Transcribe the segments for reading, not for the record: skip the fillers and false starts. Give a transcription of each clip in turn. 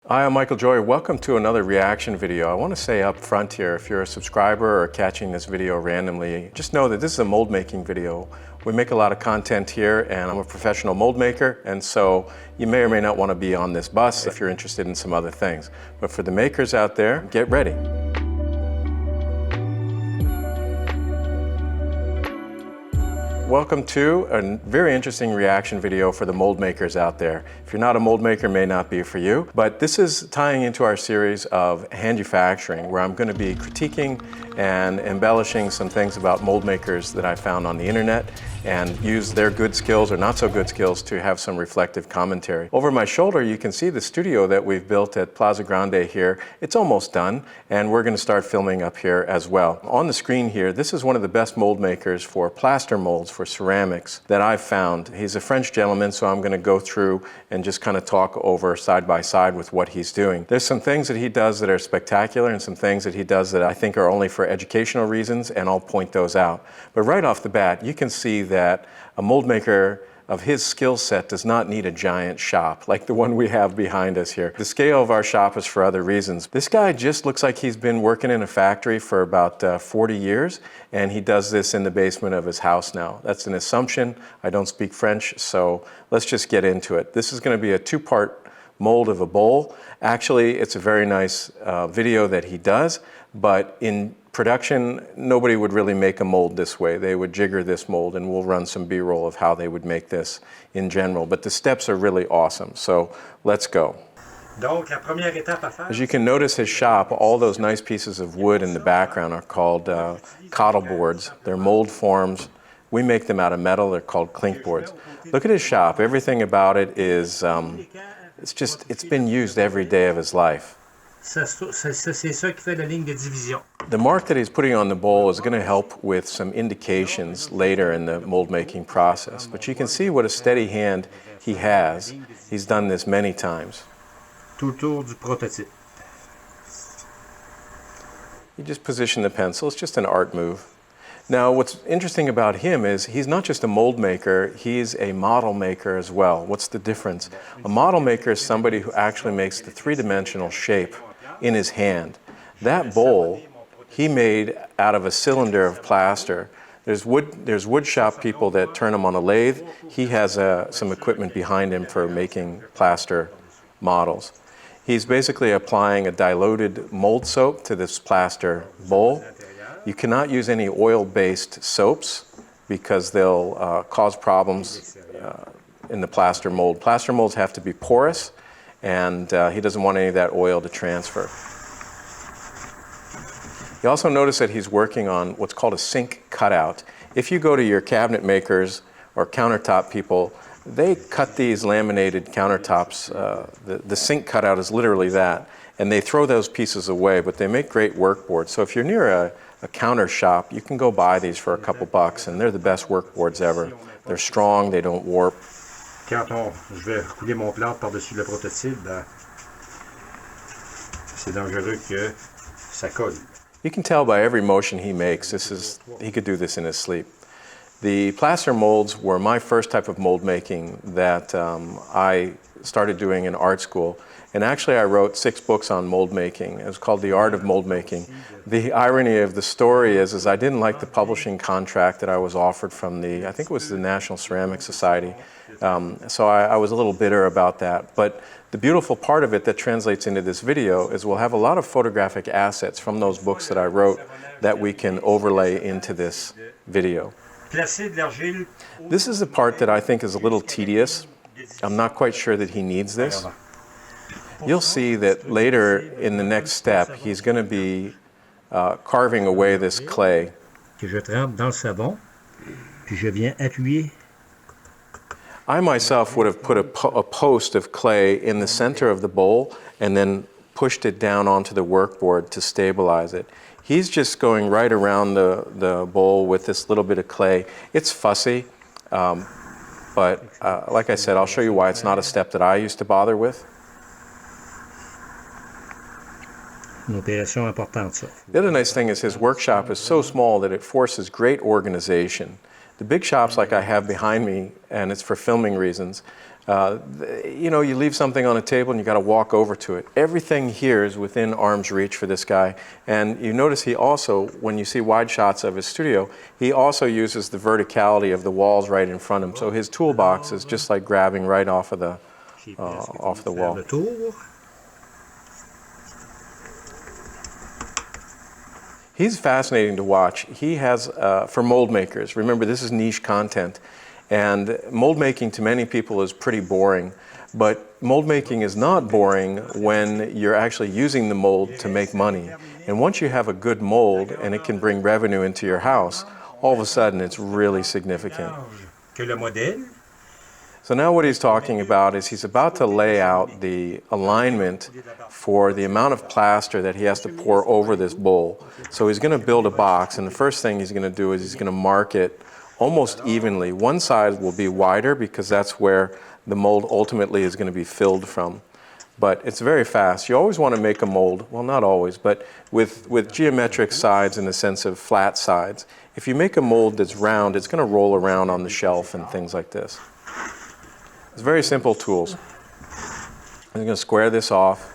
Hi, I'm Michael Joy. Welcome to another reaction video. I want to say up front here, if you're a subscriber or catching this video randomly, just know that this is a mold making video. We make a lot of content here and I'm a professional mold maker, and so you may or may not want to be on this bus if you're interested in some other things. But for the makers out there, get ready. Welcome to a very interesting reaction video for the mold makers out there. If you're not a mold maker, it may not be for you, but this is tying into our series of hand-ufacturing, where I'm going to be critiquing and embellishing some things about mold makers that I found on the internet and use their good skills or not so good skills to have some reflective commentary. Over my shoulder, you can see the studio that we've built at Plaza Grande here. It's almost done, and we're going to start filming up here as well. On the screen here, this is one of the best mold makers for plaster molds for ceramics that I've found. He's a French gentleman, so I'm going to go through and just kind of talk over side by side with what he's doing. There's some things that he does that are spectacular and some things that he does that I think are only for educational reasons, and I'll point those out. But right off the bat, you can see that a mold maker of his skill set does not need a giant shop like the one we have behind us here. The scale of our shop is for other reasons. This guy just looks like he's been working in a factory for about 40 years, and he does this in the basement of his house now. That's an assumption. I don't speak French, so let's just get into it. This is going to be a two-part mold of a bowl. Actually, it's a very nice video that he does, but in production, nobody would really make a mold this way. They would jigger this mold, and we'll run some B-roll of how they would make this in general. But the steps are really awesome, so let's go. As you can notice, his shop, all those nice pieces of wood in the background are called cottle boards. They're mold forms. We make them out of metal. They're called clink boards. Look at his shop. Everything about it is, it's been used every day of his life. The mark that he's putting on the bowl is going to help with some indications later in the mold making process. But you can see what a steady hand he has. He's done this many times. You just position the pencil. It's just an art move. Now, what's interesting about him is he's not just a mold maker, he's a model maker as well. What's the difference? A model maker is somebody who actually makes the three-dimensional shape in his hand. That bowl he made out of a cylinder of plaster. There's wood shop people that turn them on a lathe. He has some equipment behind him for making plaster models. He's basically applying a diluted mold soap to this plaster bowl. You cannot use any oil-based soaps because they'll cause problems in the plaster mold. Plaster molds have to be porous, and he doesn't want any of that oil to transfer. You also notice that he's working on what's called a sink cutout. If you go to your cabinet makers or countertop people, they cut these laminated countertops. The sink cutout is literally that, and they throw those pieces away, but they make great work boards. So if you're near a counter shop, you can go buy these for a couple bucks, and they're the best work boards ever. They're strong, they don't warp. Quand je vais rouler mon plâtre par-dessus le prototype, c'est dangereux que ça colle. You can tell by every motion he makes, he could do this in his sleep. The plaster molds were my first type of mold making that I started doing in art school. And actually I wrote 6 books on mold making. It was called The Art of Mold Making. The irony of the story is I didn't like the publishing contract that I was offered from I think it was the National Ceramic Society. So I was a little bitter about that. But the beautiful part of it that translates into this video is we'll have a lot of photographic assets from those books that I wrote that we can overlay into this video. This is the part that I think is a little tedious. I'm not quite sure that he needs this. You'll see that later in the next step, he's going to be carving away this clay. I myself would have put a post of clay in the center of the bowl and then pushed it down onto the workboard to stabilize it. He's just going right around the bowl with this little bit of clay. It's fussy, but like I said, I'll show you why it's not a step that I used to bother with. The other nice thing is his workshop is so small that it forces great organization. The big shops like I have behind me, and it's for filming reasons, You know, you leave something on a table and you got to walk over to it. Everything here is within arm's reach for this guy. And you notice he also, when you see wide shots of his studio, he also uses the verticality of the walls right in front of him. So his toolbox is just like grabbing right off of the wall. He's fascinating to watch. He has, for mold makers, remember this is niche content, and mold making to many people is pretty boring, but mold making is not boring when you're actually using the mold to make money. And once you have a good mold and it can bring revenue into your house, all of a sudden it's really significant. So now what he's talking about is he's about to lay out the alignment for the amount of plaster that he has to pour over this bowl. So he's going to build a box, and the first thing he's going to do is he's going to mark it almost evenly. One side will be wider because that's where the mold ultimately is going to be filled from. But it's very fast. You always want to make a mold, well, not always, but with geometric sides in the sense of flat sides. If you make a mold that's round, it's going to roll around on the shelf and things like this. It's very simple tools. I'm going to square this off.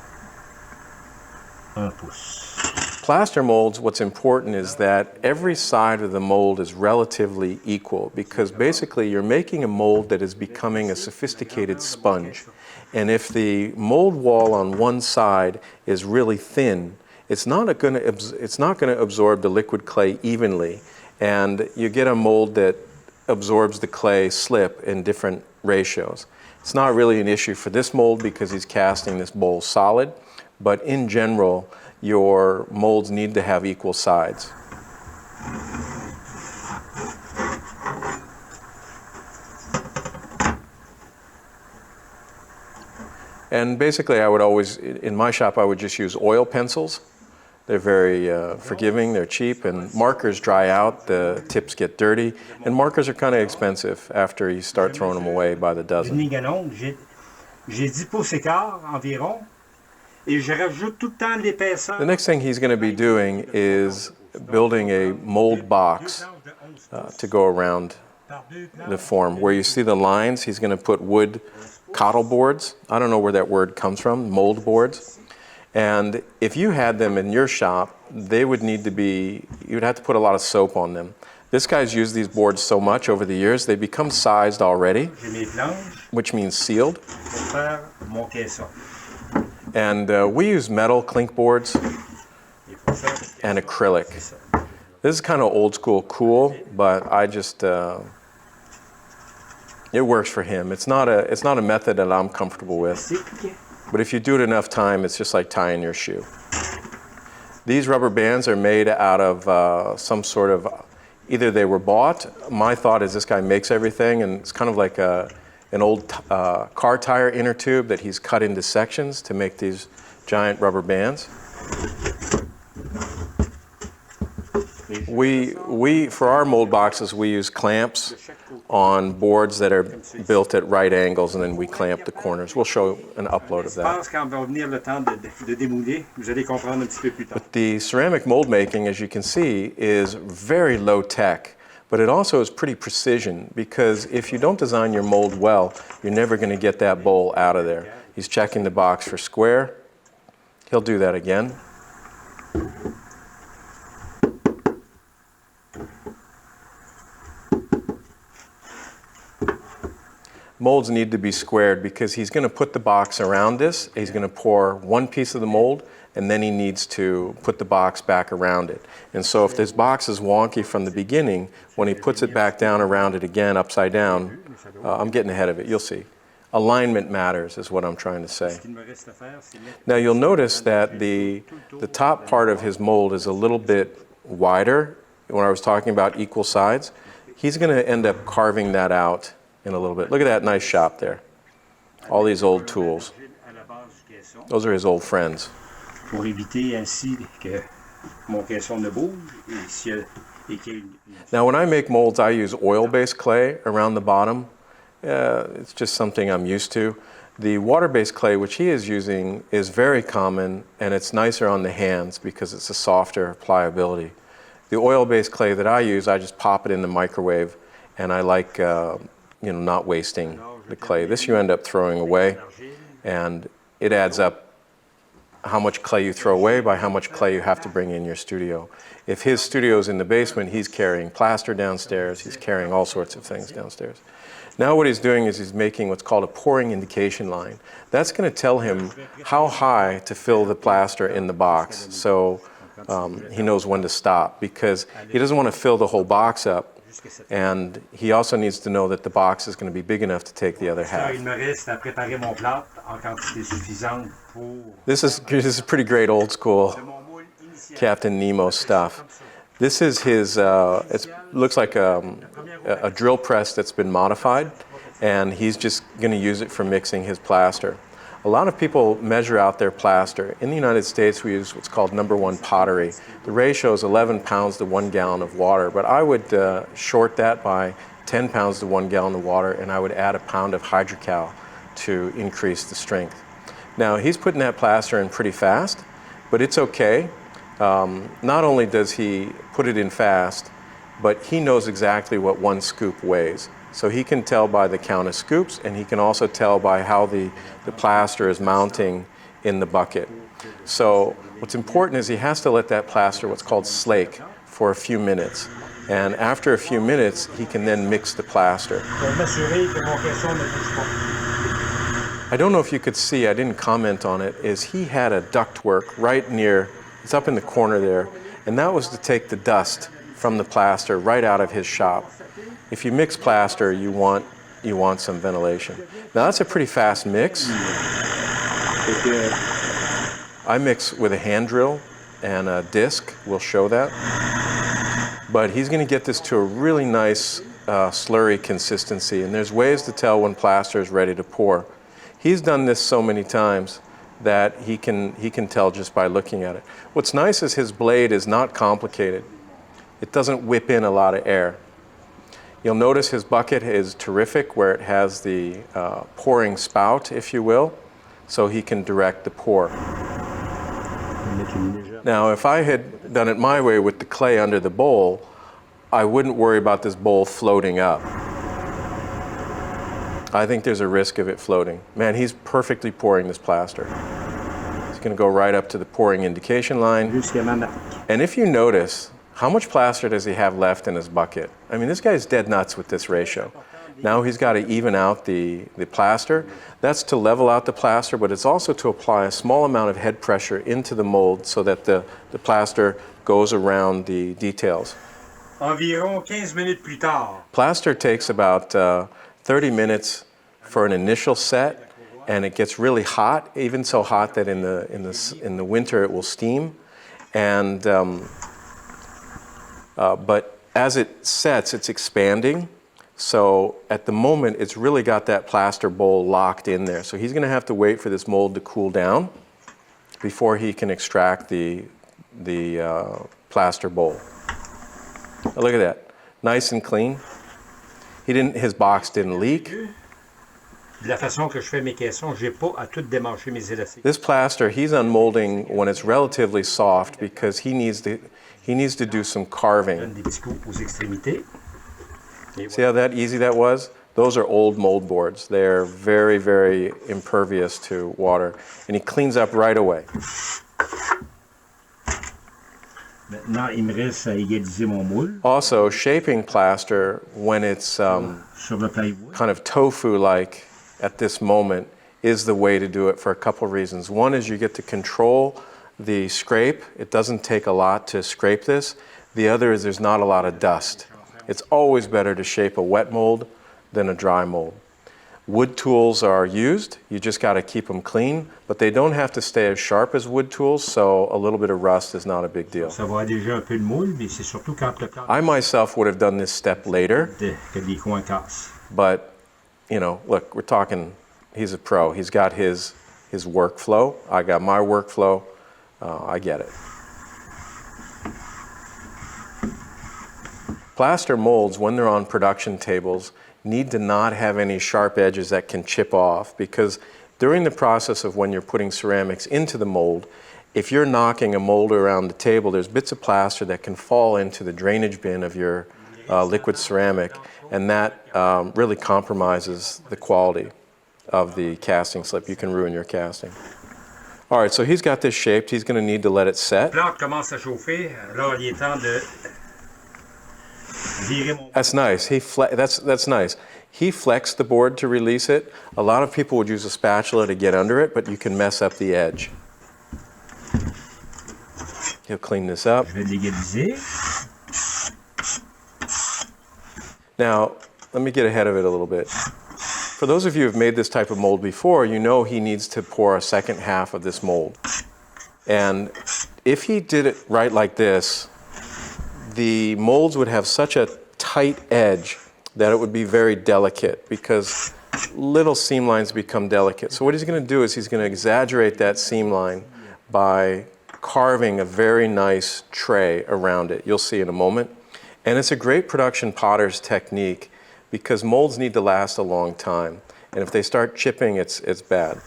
Plaster molds, what's important is that every side of the mold is relatively equal, because basically you're making a mold that is becoming a sophisticated sponge. And if the mold wall on one side is really thin, it's not going to absorb the liquid clay evenly, and you get a mold that absorbs the clay slip in different ratios. It's not really an issue for this mold because he's casting this bowl solid, but in general, your molds need to have equal sides. And basically I would always, in my shop, I would just use oil pencils. They're very forgiving, they're cheap, and markers dry out, the tips get dirty, and markers are kind of expensive after you start throwing them away by the dozen. The next thing he's going to be doing is building a mold box to go around the form. Where you see the lines, he's going to put wood cottle boards. I don't know where that word comes from, mold boards. And if you had them in your shop, they would need to be, you'd have to put a lot of soap on them. This guy's used these boards so much over the years, they become sized already, which means sealed. And we use metal clink boards and acrylic. This is kind of old school cool, but I just, it works for him. It's not a method that I'm comfortable with. But if you do it enough time, it's just like tying your shoe. These rubber bands are made out of some sort of, either they were bought. My thought is this guy makes everything, and it's kind of like an old car tire inner tube that he's cut into sections to make these giant rubber bands. For our mold boxes, we use clamps on boards that are built at right angles, and then we clamp the corners. We'll show an upload of that. But the ceramic mold making, as you can see, is very low tech, but it also is pretty precision, because if you don't design your mold well, you're never going to get that bowl out of there. He's checking the box for square. He'll do that again. Molds need to be squared because he's going to put the box around this. He's going to pour one piece of the mold, and then he needs to put the box back around it. And so if this box is wonky from the beginning, when he puts it back down around it again, upside down, I'm getting ahead of it, you'll see. Alignment matters is what I'm trying to say. Now you'll notice that the top part of his mold is a little bit wider. When I was talking about equal sides, he's going to end up carving that out in a little bit. Look at that nice shop there. All these old tools. Those are his old friends. Now when I make molds, I use oil-based clay around the bottom. It's just something I'm used to. The water-based clay, which he is using, is very common, and it's nicer on the hands because it's a softer pliability. The oil-based clay that I use, I just pop it in the microwave, and I like not wasting the clay. This you end up throwing away, and it adds up how much clay you throw away by how much clay you have to bring in your studio. If his studio's in the basement, he's carrying plaster downstairs, he's carrying all sorts of things downstairs. Now what he's doing is he's making what's called a pouring indication line. That's going to tell him how high to fill the plaster in the box, so he knows when to stop, because he doesn't want to fill the whole box up, and he also needs to know that the box is going to be big enough to take the other half. This is pretty great old school Captain Nemo stuff. This is his, it looks like a drill press that's been modified, and he's just going to use it for mixing his plaster. A lot of people measure out their plaster. In the United States, we use what's called #1 pottery. The ratio is 11 pounds to 1 gallon of water, but I would short that by 10 pounds to 1 gallon of water, and I would add a pound of hydrocal to increase the strength. Now, he's putting that plaster in pretty fast, but it's okay. Not only does he put it in fast, but he knows exactly what 1 scoop weighs. So he can tell by the count of scoops, and he can also tell by how the plaster is mounting in the bucket. So what's important is he has to let that plaster, what's called slake, for a few minutes. And after a few minutes, he can then mix the plaster. I don't know if you could see, I didn't comment on it, is he had a ductwork right near, it's up in the corner there, and that was to take the dust from the plaster right out of his shop. If you mix plaster, you want some ventilation. Now that's a pretty fast mix. I mix with a hand drill and a disc, we'll show that. But he's going to get this to a really nice slurry consistency, and there's ways to tell when plaster is ready to pour. He's done this so many times that he can tell just by looking at it. What's nice is his blade is not complicated. It doesn't whip in a lot of air. You'll notice his bucket is terrific where it has the pouring spout, if you will, so he can direct the pour. Now, if I had done it my way with the clay under the bowl, I wouldn't worry about this bowl floating up. I think there's a risk of it floating. Man, he's perfectly pouring this plaster. He's going to go right up to the pouring indication line. And if you notice, how much plaster does he have left in his bucket? I mean, this guy's dead nuts with this ratio. Now he's got to even out the plaster. That's to level out the plaster, but it's also to apply a small amount of head pressure into the mold so that the plaster goes around the details. Environ 15 minutes plus tard. Plaster takes about 30 minutes for an initial set, and it gets really hot, even so hot that in the winter it will steam. And but as it sets, it's expanding. So at the moment, it's really got that plaster bowl locked in there. So he's going to have to wait for this mold to cool down before he can extract the plaster bowl. Now look at that, nice and clean. His box didn't leak. De la façon que je fais mes caissons, j'ai pas à tout démancher mes élastiques. This plaster, he's unmolding when it's relatively soft because he needs to do some carving. Des petits coups aux extrémités. See how easy that was? Those are old mold boards. They're very, very impervious to water. And he cleans up right away. Maintenant, il me reste à égaliser mon moule. Also, shaping plaster when it's Sur le plywood. kind of tofu-like at this moment is the way to do it for a couple of reasons. One is you get to control the scrape. It doesn't take a lot to scrape this. The other is there's not a lot of dust. It's always better to shape a wet mold than a dry mold. Wood tools are used. You just got to keep them clean, but they don't have to stay as sharp as wood tools, so a little bit of rust is not a big deal. Ça va déjà un peu le moule, mais c'est surtout quand le cadre I myself would have done this step later, que des coins cassent. but you know, look, we're talking, he's a pro. He's got his workflow. I got my workflow. I get it. Plaster molds, when they're on production tables, need to not have any sharp edges that can chip off, because during the process of when you're putting ceramics into the mold, if you're knocking a mold around the table, there's bits of plaster that can fall into the drainage bin of your liquid ceramic, and that really compromises the quality of the casting slip. You can ruin your casting. All right, so he's got this shaped. He's going to need to let it set. La plante commence à chauffer, alors il est temps de virer mon... That's nice. That's nice. He flexed the board to release it. A lot of people would use a spatula to get under it, but you can mess up the edge. He'll clean this up. Je vais l'égaliser. Now, let me get ahead of it a little bit. For those of you who have made this type of mold before, you know he needs to pour a second half of this mold. And if he did it right like this, the molds would have such a tight edge that it would be very delicate because little seam lines become delicate. So what he's going to do is he's going to exaggerate that seam line by carving a very nice tray around it. You'll see in a moment. And it's a great production potter's technique because molds need to last a long time. And if they start chipping, it's bad.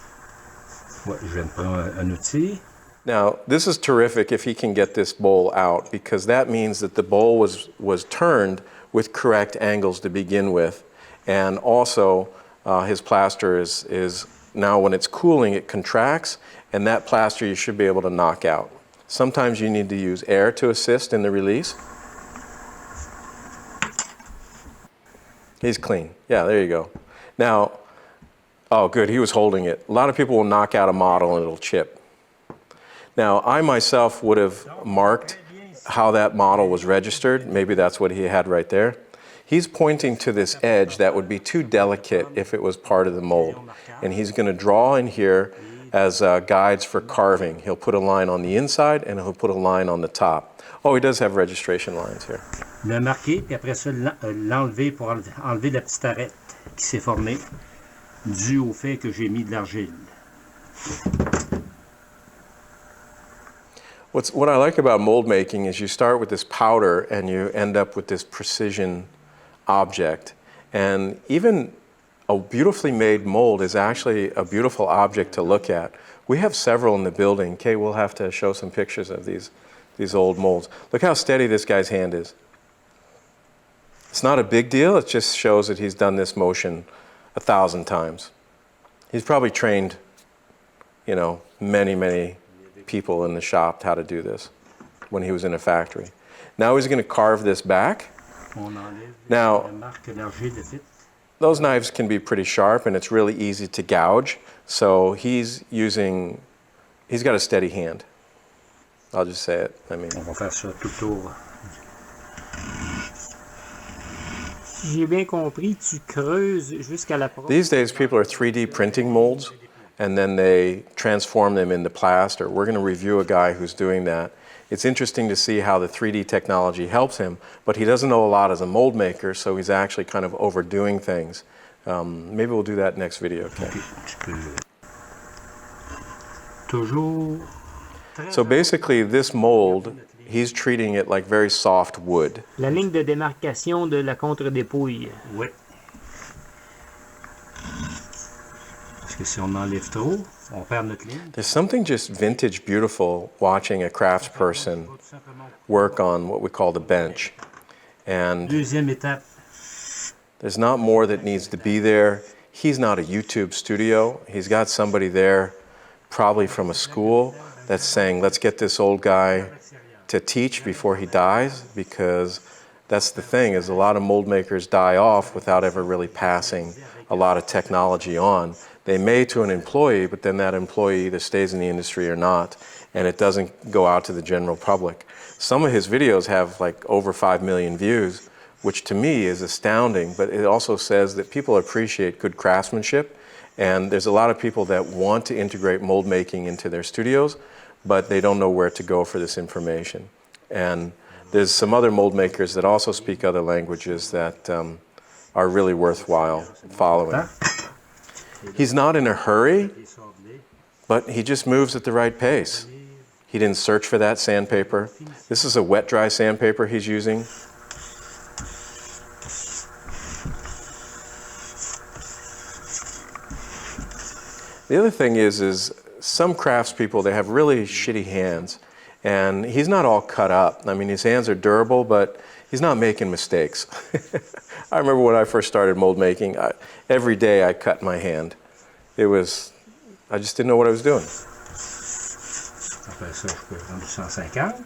Ouais, je vais prendre un outil. Now, this is terrific if he can get this bowl out because that means that the bowl was turned with correct angles to begin with. And also, his plaster is now when it's cooling, it contracts, and that plaster you should be able to knock out. Sometimes you need to use air to assist in the release. He's clean. Yeah, there you go. Now, oh good, he was holding it. A lot of people will knock out a model and it'll chip. Now, I myself would have marked how that model was registered. Maybe that's what he had right there. He's pointing to this edge that would be too delicate if it was part of the mold. And he's going to draw in here as guides for carving. He'll put a line on the inside and he'll put a line on the top. Oh, he does have registration lines here. Le marquer, puis après ça, l'enlever pour enlever la petite arête qui s'est formée dû au fait que j'ai mis de l'argile. What I like about mold making is you start with this powder and you end up with this precision object. And even a beautifully made mold is actually a beautiful object to look at. We have several in the building. Kay, we'll have to show some pictures of these old molds. Look how steady this guy's hand is. It's not a big deal. It just shows that he's done this motion 1,000 times. He's probably trained, you know, many people in the shop how to do this when he was in a factory. Now he's going to carve this back. Now, those knives can be pretty sharp and it's really easy to gouge. So he's got a steady hand. I'll just say it. I mean, On va faire ça tout autour. Si j'ai bien compris, tu creuses jusqu'à la proche. These days people are 3D printing molds and then they transform them into plaster. We're going to review a guy who's doing that. It's interesting to see how the 3D technology helps him, but he doesn't know a lot as a mold maker, so he's actually kind of overdoing things. Maybe we'll do that next video. Okay. Toujours. So basically this mold, he's treating it like very soft wood. La ligne de démarcation de la contre-dépouille. Oui. Parce que si on enlève trop, on perd notre ligne. There's something just vintage beautiful watching a craftsperson work on what we call the bench. And Deuxième étape. there's not more that needs to be there. He's not a YouTube studio. He's got somebody there, probably from a school, that's saying, let's get this old guy to teach before he dies, because that's the thing, is a lot of mold makers die off without ever really passing a lot of technology on. They may to an employee, but then that employee either stays in the industry or not, and it doesn't go out to the general public. Some of his videos have like over 5 million views, which to me is astounding, but it also says that people appreciate good craftsmanship, and there's a lot of people that want to integrate mold making into their studios, but they don't know where to go for this information. And there's some other mold makers that also speak other languages that are really worthwhile following. He's not in a hurry, but he just moves at the right pace. He didn't search for that sandpaper. This is a wet-dry sandpaper he's using. The other thing is some craftspeople, they have really shitty hands, and he's not all cut up. I mean, his hands are durable, but he's not making mistakes. I remember when I first started mold making, every day I cut my hand. I just didn't know what I was doing. Après ça, je peux prendre du 150.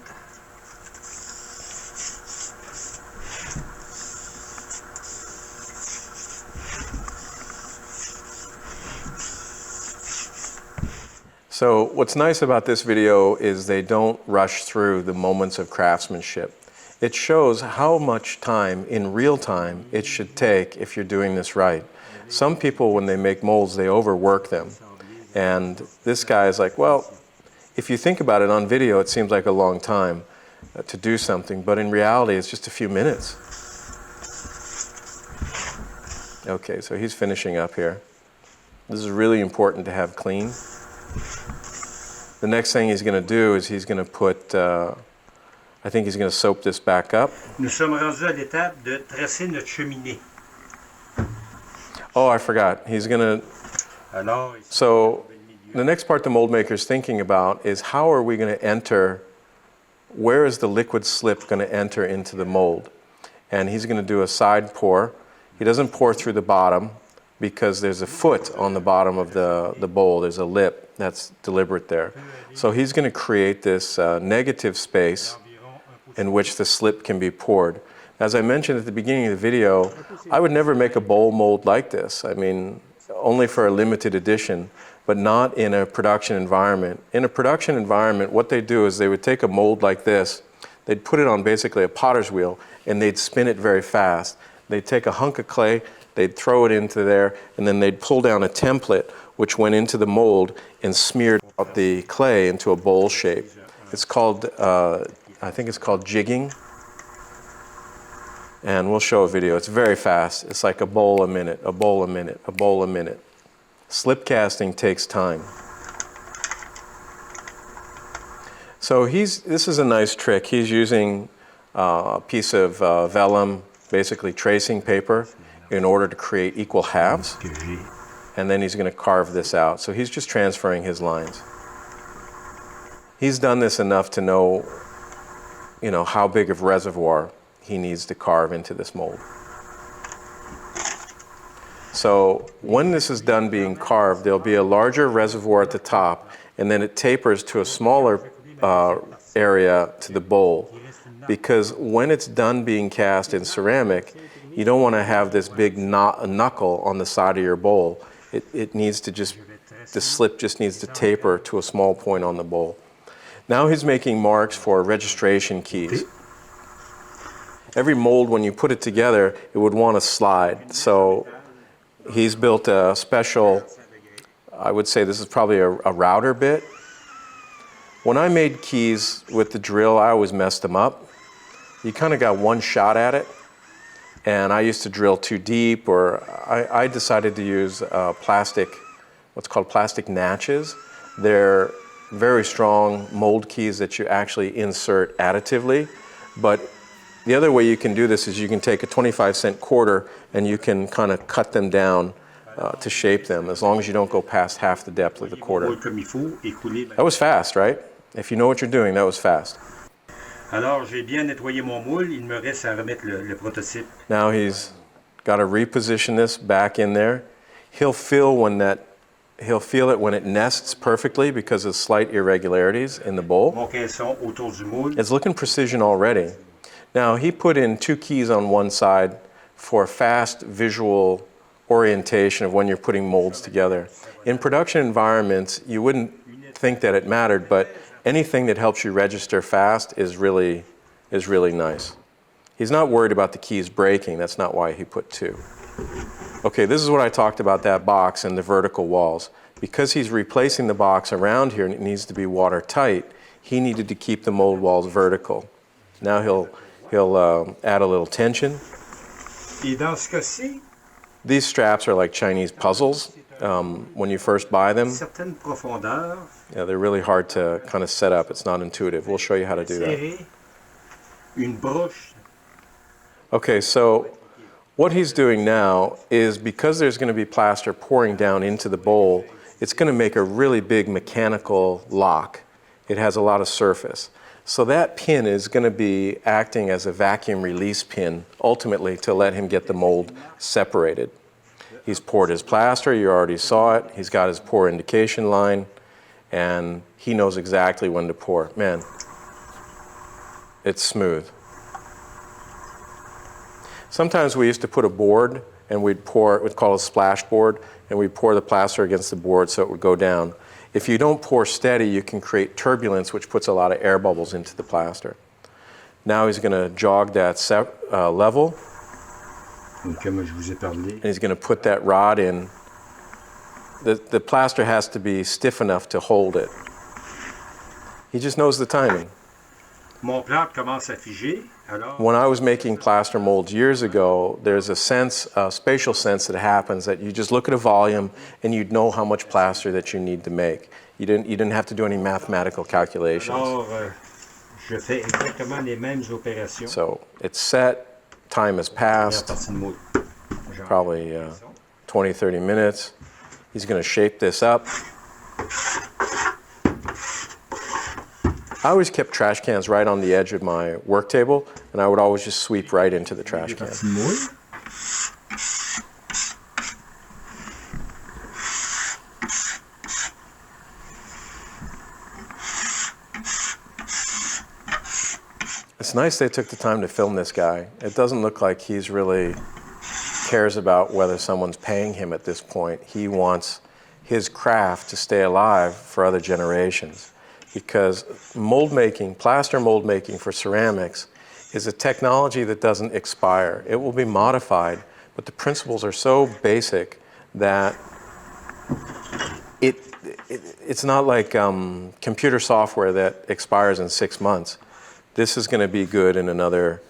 So what's nice about this video is they don't rush through the moments of craftsmanship. It shows how much time, in real time, it should take if you're doing this right. Some people, when they make molds, they overwork them. And this guy is like, well, if you think about it on video, it seems like a long time to do something, but in reality, it's just a few minutes. Okay, so he's finishing up here. This is really important to have clean. The next thing he's going to do is he's going to put, I think he's going to soap this back up. Nous sommes rendus à l'étape de tracer notre cheminée. Oh, I forgot. He's going to... So the next part the mold maker is thinking about is how are we going to enter, where is the liquid slip going to enter into the mold? And he's going to do a side pour. He doesn't pour through the bottom because there's a foot on the bottom of the bowl. There's a lip that's deliberate there. So he's going to create this negative space in which the slip can be poured. As I mentioned at the beginning of the video, I would never make a bowl mold like this. I mean, only for a limited edition, but not in a production environment. In a production environment, what they do is they would take a mold like this, they'd put it on basically a potter's wheel, and they'd spin it very fast. They'd take a hunk of clay, they'd throw it into there, and then they'd pull down a template which went into the mold and smeared out the clay into a bowl shape. It's called, I think it's called jigging. And we'll show a video. It's very fast. It's like a bowl a minute, a bowl a minute, a bowl a minute. Slip casting takes time. So this is a nice trick. He's using a piece of vellum, basically tracing paper, in order to create equal halves. And then he's going to carve this out. So he's just transferring his lines. He's done this enough to know, how big of reservoir he needs to carve into this mold. So when this is done being carved, there'll be a larger reservoir at the top, and then it tapers to a smaller area to the bowl. Because when it's done being cast in ceramic, you don't want to have this big knuckle on the side of your bowl. It needs to the slip just needs to taper to a small point on the bowl. Now he's making marks for registration keys. Every mold, when you put it together, it would want to slide. So he's built a special, I would say this is probably a router bit. When I made keys with the drill, I always messed them up. You kind of got one shot at it. And I used to drill too deep, or I decided to use plastic, what's called plastic natches. They're very strong mold keys that you actually insert additively. But the other way you can do this is you can take a 25-cent quarter and you can kind of cut them down to shape them, as long as you don't go past half the depth of the quarter. That was fast, right? If you know what you're doing, that was fast. Alors, j'ai bien nettoyé mon moule, il me reste à remettre le prototype. Now he's got to reposition this back in there. He'll feel it when it nests perfectly because of slight irregularities in the bowl. Mon caisson autour du moule. It's looking precision already. Now he put in 2 keys on one side for fast visual orientation of when you're putting molds together. In production environments, you wouldn't think that it mattered, but anything that helps you register fast is really nice. He's not worried about the keys breaking. That's not why he put 2. Okay, this is what I talked about, that box and the vertical walls. Because he's replacing the box around here and it needs to be watertight, he needed to keep the mold walls vertical. Now he'll add a little tension. Et dans ce cas-ci, these straps are like Chinese puzzles when you first buy them. certaine profondeur. Yeah, they're really hard to kind of set up. It's not intuitive. We'll show you how to do that. Une broche. Okay, so what he's doing now is, because there's going to be plaster pouring down into the bowl, it's going to make a really big mechanical lock. It has a lot of surface. So that pin is going to be acting as a vacuum release pin, ultimately to let him get the mold separated. He's poured his plaster, you already saw it. He's got his pour indication line, and he knows exactly when to pour. Man, it's smooth. Sometimes we used to put a board and we'd pour, we'd call it a splash board, and we'd pour the plaster against the board so it would go down. If you don't pour steady, you can create turbulence, which puts a lot of air bubbles into the plaster. Now he's going to jog that level, Comme je vous ai parlé. and he's going to put that rod in. The plaster has to be stiff enough to hold it. He just knows the timing. Mon plâtre commence à figer. Alors, When I was making plaster molds years ago, there's a sense, a spatial sense that happens that you just look at a volume and you'd know how much plaster that you need to make. You didn't have to do any mathematical calculations. alors je fais exactement les mêmes opérations. So it's set, time has Première passed, partie de moule. probably 20, 30 minutes. He's going to shape this up. I always kept trash cans right on the edge of my work table, and I would always just sweep right into the trash can. Partie de moule. It's nice they took the time to film this guy. It doesn't look like he's really cares about whether someone's paying him at this point. He wants his craft to stay alive for other generations, because mold making, plaster mold making for ceramics is a technology that doesn't expire. It will be modified, but the principles are so basic that it's not like computer software that expires in 6 months. This is going to be good in another,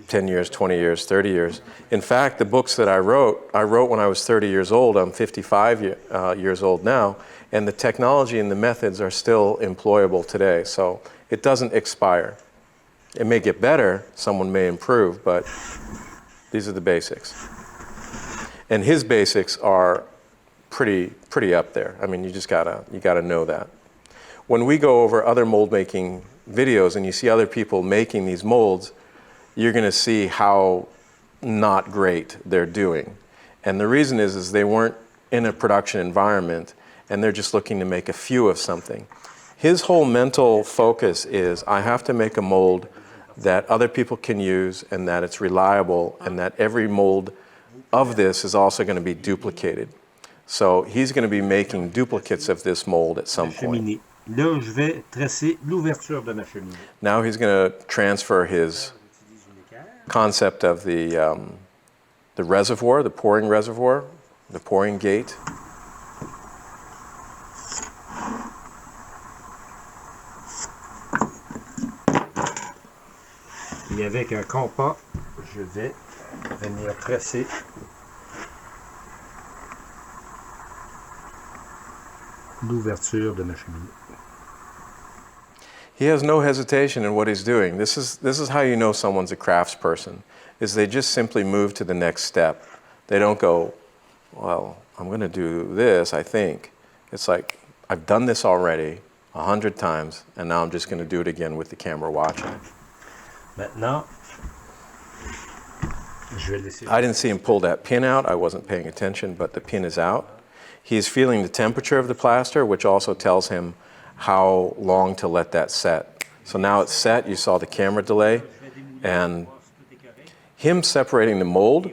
10 years, 20 years, 30 years. In fact, the books that I wrote when I was 30 years old. I'm 55 years old now, and the technology and the methods are still employable today. So it doesn't expire. It may get better, someone may improve, but these are the basics. And his basics are pretty up there. I mean, you gotta know that. When we go over other mold making videos and you see other people making these molds, you're going to see how not great they're doing. And the reason is they weren't in a production environment and they're just looking to make a few of something. His whole mental focus is, I have to make a mold that other people can use and that it's reliable and that every mold of this is also going to be duplicated. So he's going to be making duplicates of this mold at some point. Cheminée. Là, je vais tracer l'ouverture de ma cheminée. Now he's going to transfer his concept of the reservoir, the pouring gate. Et avec un compas, je vais venir tracer l'ouverture de ma cheminée. He has no hesitation in what he's doing. This is how you know someone's a craftsperson, is they just simply move to the next step. They don't go, well, I'm going to do this, I think. It's like, I've done this already 100 times, and now I'm just going to do it again with the camera watching. Maintenant, je vais laisser. I didn't see him pull that pin out. I wasn't paying attention, but the pin is out. He's feeling the temperature of the plaster, which also tells him how long to let that set. So now it's set. You saw the camera delay. And him separating the mold,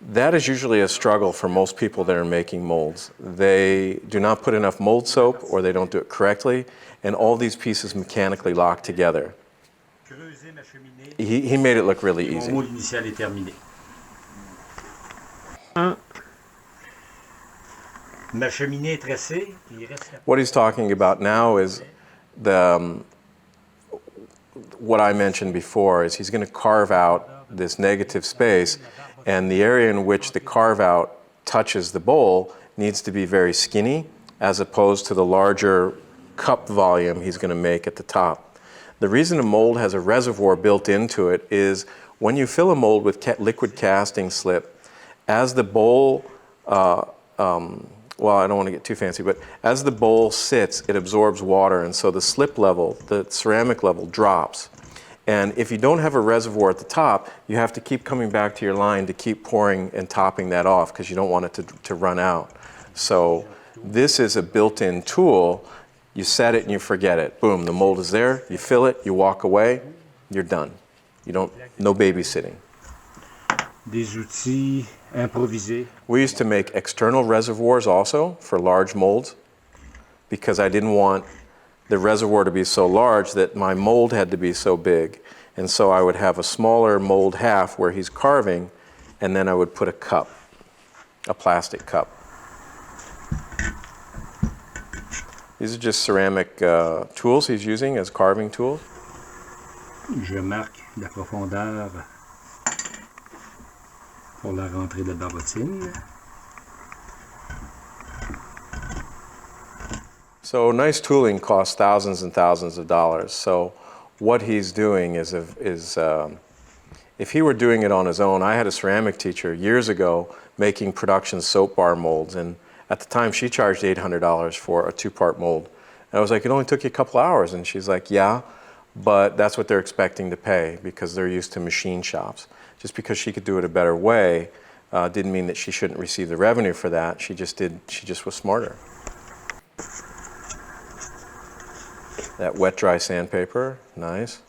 that is usually a struggle for most people that are making molds. They do not put enough mold soap, or they don't do it correctly, and all these pieces mechanically lock together. He made it look really Mon easy. moule initial est terminé. Ma cheminée est tracée. Il reste la... What he's talking about now is what I mentioned before, is he's going to carve out this negative space, and the area in which the carve out touches the bowl needs to be very skinny, as opposed to the larger cup volume he's going to make at the top. The reason a mold has a reservoir built into it is when you fill a mold with liquid casting slip, as the bowl well, I don't want to get too fancy, but as the bowl sits, it absorbs water, and so the slip level, the ceramic level drops. And if you don't have a reservoir at the top, you have to keep coming back to your line to keep pouring and topping that off because you don't want it to run out. So this is a built-in tool. You set it and you forget it. Boom, the mold is there, you fill it, you walk away, you're done. No babysitting. Des outils improvisés. We used to make external reservoirs also for large molds because I didn't want the reservoir to be so large that my mold had to be so big. And so I would have a smaller mold half where he's carving, and then I would put a cup, a plastic cup. These are just ceramic tools he's using as carving tools. Je marque la profondeur pour la rentrée de barotine. So nice tooling costs thousands and thousands of dollars. So what he's doing is if he were doing it on his own, I had a ceramic teacher years ago making production soap bar molds, and at the time she charged $800 for a 2-part mold. And I was like, it only took you a couple hours, and she's like, yeah, but that's what they're expecting to pay because they're used to machine shops. Just because she could do it a better way didn't mean that she shouldn't receive the revenue for that. She just was smarter. That wet dry sandpaper, nice.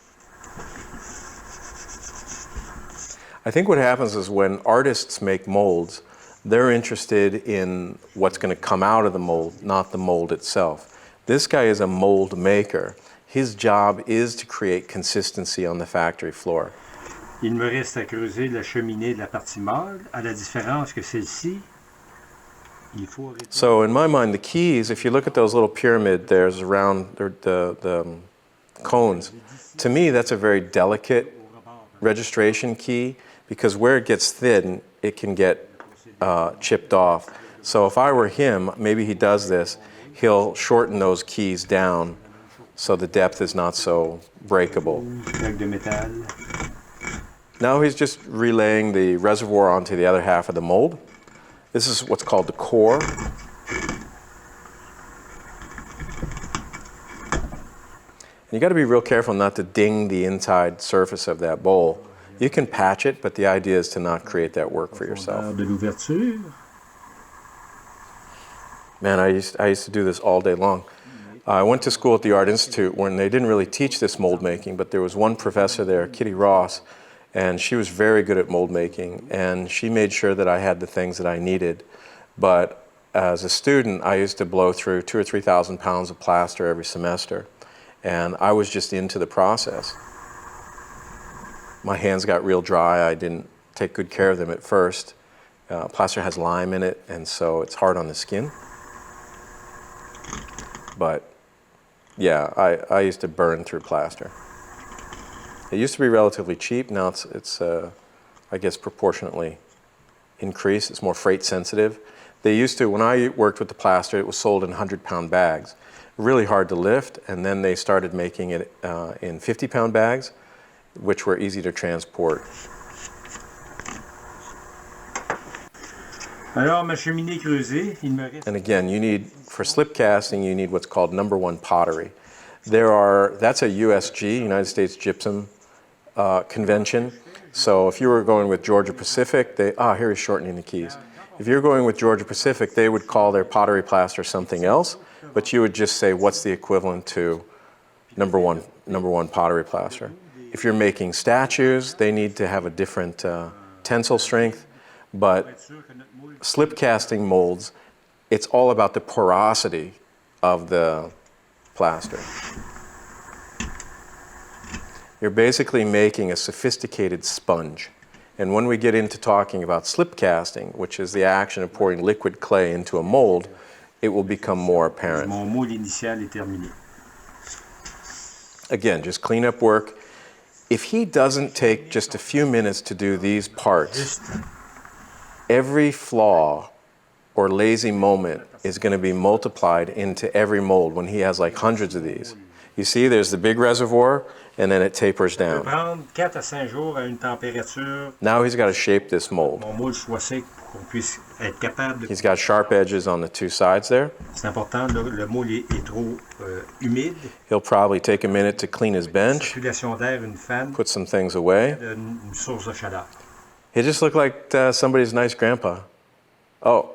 I think what happens is when artists make molds, they're interested in what's going to come out of the mold, not the mold itself. This guy is a mold maker. His job is to create consistency on the factory floor. Il me reste à creuser la cheminée de la partie mâle, à la différence que celle-ci. So in my mind, the keys, if you look at those little pyramid there's around the cones, to me that's a very delicate registration key because where it gets thin, it can get chipped off. So if I were him, maybe he does this, he'll shorten those keys down so the depth is not so breakable. Now he's just relaying the reservoir onto the other half of the mold. This is what's called the core. And you got to be real careful not to ding the inside surface of that bowl. You can patch it, but the idea is to not create that work for yourself. Man, I used to do this all day long. I went to school at the Art Institute when they didn't really teach this mold making, but there was one professor there, Kitty Ross, and she was very good at mold making, and she made sure that I had the things that I needed. But as a student, I used to blow through 2,000 or 3,000 pounds of plaster every semester, and I was just into the process. My hands got real dry. I didn't take good care of them at first. Plaster has lime in it, and so it's hard on the skin. But yeah, I used to burn through plaster. It used to be relatively cheap. Now it's I guess, proportionately increased. It's more freight sensitive. They used to, when I worked with the plaster, it was sold in 100-pound bags. Really hard to lift, and then they started making it in 50-pound bags, which were easy to transport. Alors, ma cheminée creusée, il me reste... And again, you need, for slip casting, you need what's called #1 pottery. That's a USG, United States Gypsum Convention. So if you were going with Georgia Pacific, here he's shortening the keys. If you're going with Georgia Pacific, they would call their pottery plaster something else, but you would just say, what's the equivalent to #1 pottery plaster? If you're making statues, they need to have a different tensile strength, but slip casting molds, it's all about the porosity of the plaster. You're basically making a sophisticated sponge. And when we get into talking about slip casting, which is the action of pouring liquid clay into a mold, it will become more apparent. Mon moule initial est terminé. Again, just cleanup work. If he doesn't take just a few minutes to do these parts, every flaw or lazy moment is going to be multiplied into every mold when he has like hundreds of these. You see, there's the big reservoir, and then it tapers Ça peut down. prendre 4 à 5 jours à une température, Now he's got to shape this mold. mon moule soit sec pour qu'on puisse être capable de... He's got sharp edges on the two sides there. C'est important, le moule est trop humide. He'll probably take a minute to clean his bench, Circulation d'air, une fan, put some things away. une source de chaleur. He just looked like somebody's nice grandpa. Oh,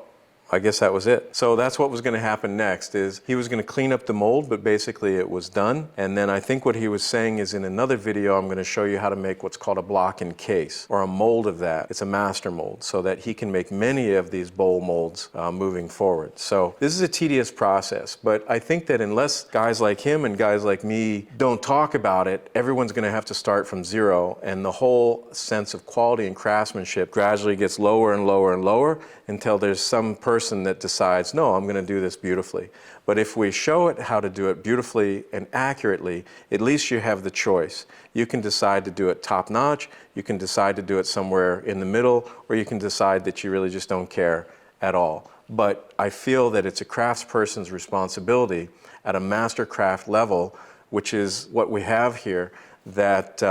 I guess that was it. So that's what was going to happen next, is he was going to clean up the mold, but basically it was done. And then I think what he was saying is, in another video, I'm going to show you how to make what's called a block and case, or a mold of that. It's a master mold, so that he can make many of these bowl molds moving forward. So this is a tedious process, but I think that unless guys like him and guys like me don't talk about it, everyone's going to have to start from zero, and the whole sense of quality and craftsmanship gradually gets lower and lower and lower until there's some person that decides, no, I'm going to do this beautifully. But if we show it how to do it beautifully and accurately, at least you have the choice. You can decide to do it top notch, you can decide to do it somewhere in the middle, or you can decide that you really just don't care at all. But I feel that it's a craftsperson's responsibility at a master craft level, which is what we have here, that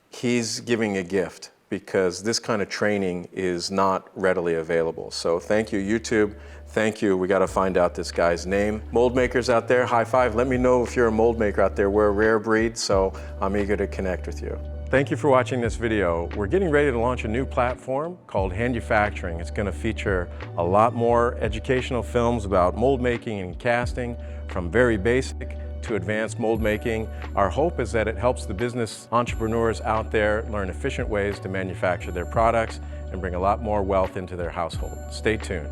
he's giving a gift, because this kind of training is not readily available. So thank you, YouTube. Thank you. We got to find out this guy's name. Mold makers out there, high five. Let me know if you're a mold maker out there. We're a rare breed, so I'm eager to connect with you. Thank you for watching this video. We're getting ready to launch a new platform called Hand-ufacturing. It's going to feature a lot more educational films about mold making and casting, from very basic to advanced mold making. Our hope is that it helps the business entrepreneurs out there learn efficient ways to manufacture their products and bring a lot more wealth into their household. Stay tuned.